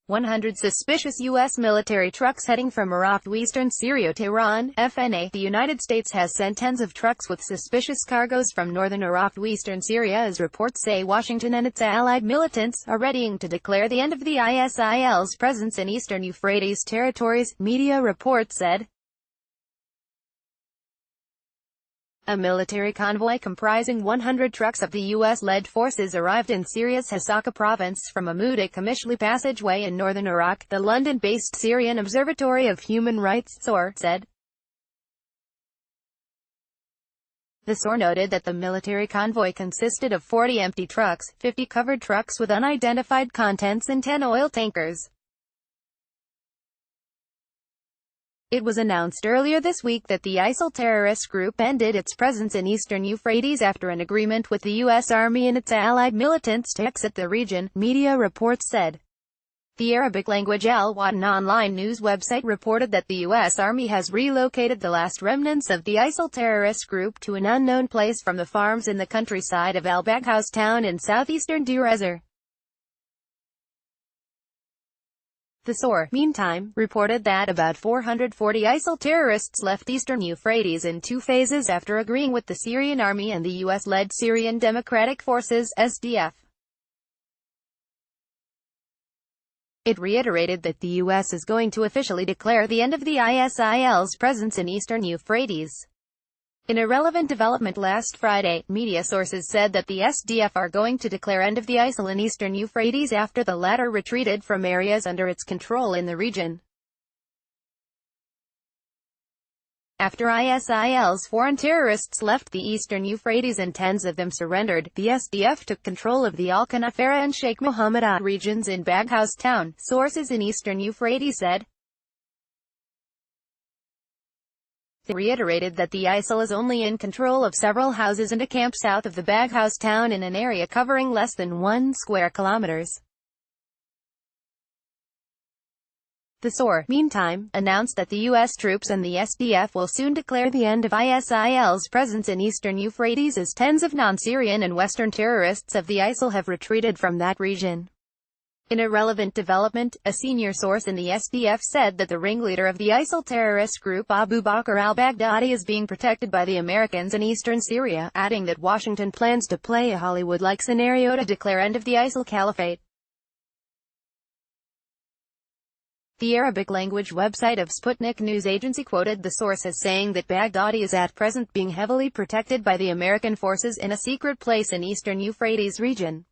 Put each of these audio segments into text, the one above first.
"100 suspicious U.S. military trucks heading from Iraq to Eastern SyriaTEHRAN, FNA. The United States has sent tens of trucks with suspicious cargoes from northern Iraq to eastern Syria as reports say Washington and its allied militants are readying to declare the end of the ISIL's presence in Eastern Euphrates territories, media reports said. A military convoy comprising 100 trucks of the U.S.-led forces arrived in Syria's Hasaka province from Amouda-Qamishli passageway in northern Iraq, the London-based Syrian Observatory of Human Rights (SOR) said. The SOR noted that the military convoy consisted of 40 empty trucks, 50 covered trucks with unidentified contents and 10 oil tankers. It was announced earlier this week that the ISIL terrorist group ended its presence in Eastern Euphrates after an agreement with the U.S. Army and its allied militants to exit the region, media reports said. The Arabic-language Al-Watan online news website reported that the U.S. Army has relocated the last remnants of the ISIL terrorist group to an unknown place from the farms in the countryside of Al-Baghouz town in southeastern Deir ez-Zor. The SOR, meantime, reported that about 440 ISIL terrorists left Eastern Euphrates in two phases after agreeing with the Syrian army and the U.S.-led Syrian Democratic Forces (SDF). It reiterated that the U.S. is going to officially declare the end of the ISIL's presence in Eastern Euphrates. In a relevant development last Friday, media sources said that the SDF are going to declare end of the ISIL in Eastern Euphrates after the latter retreated from areas under its control in the region. After ISIL's foreign terrorists left the Eastern Euphrates and tens of them surrendered, the SDF took control of the Al-Qanafara and Sheikh Mohammed regions in Baghouz town, sources in Eastern Euphrates said. They reiterated that the ISIL is only in control of several houses and a camp south of the Baghouz town in an area covering less than 1 square kilometers. The SOR, meantime, announced that the U.S. troops and the SDF will soon declare the end of ISIL's presence in Eastern Euphrates as tens of non-Syrian and Western terrorists of the ISIL have retreated from that region. In a relevant development, a senior source in the SDF said that the ringleader of the ISIL terrorist group Abu Bakr al-Baghdadi is being protected by the Americans in eastern Syria, adding that Washington plans to play a Hollywood-like scenario to declare end of the ISIL caliphate. The Arabic-language website of Sputnik news agency quoted the source as saying that Baghdadi is at present being heavily protected by the American forces in a secret place in Eastern Euphrates region.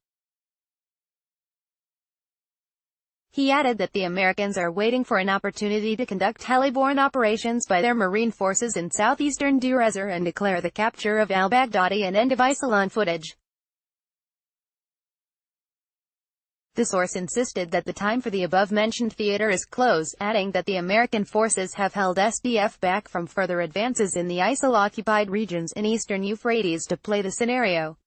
He added that the Americans are waiting for an opportunity to conduct heli-borne operations by their marine forces in southeastern Deir ez-Zor and declare the capture of al-Baghdadi and end of ISIL on footage. The source insisted that the time for the above-mentioned theater is close, adding that the American forces have held SDF back from further advances in the ISIL-occupied regions in eastern Euphrates to play the scenario.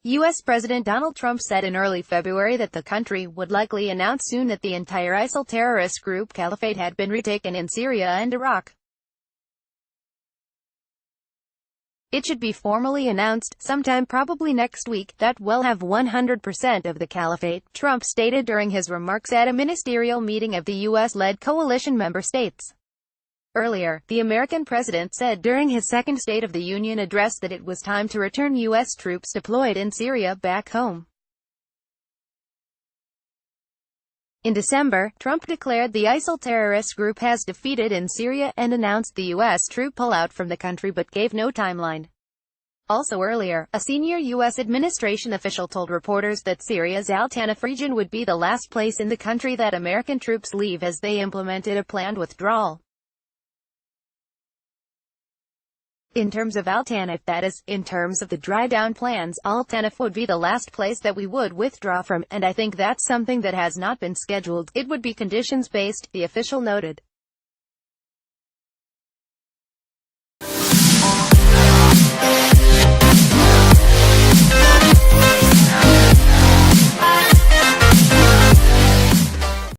U.S. President Donald Trump said in early February that the country would likely announce soon that the entire ISIL terrorist group caliphate had been retaken in Syria and Iraq. It should be formally announced, sometime probably next week, that we'll have 100% of the caliphate, Trump stated during his remarks at a ministerial meeting of the U.S.-led coalition member states. Earlier, the American president said during his second State of the Union address that it was time to return U.S. troops deployed in Syria back home. In December, Trump declared the ISIL terrorist group has defeated in Syria and announced the U.S. troop pullout from the country but gave no timeline. Also earlier, a senior U.S. administration official told reporters that Syria's Al-Tanaf region would be the last place in the country that American troops leave as they implemented a planned withdrawal. In terms of Al-Tanaf, that is, in terms of the dry-down plans, Al-Tanaf would be the last place that we would withdraw from, and I think that's something that has not been scheduled. It would be conditions-based, the official noted.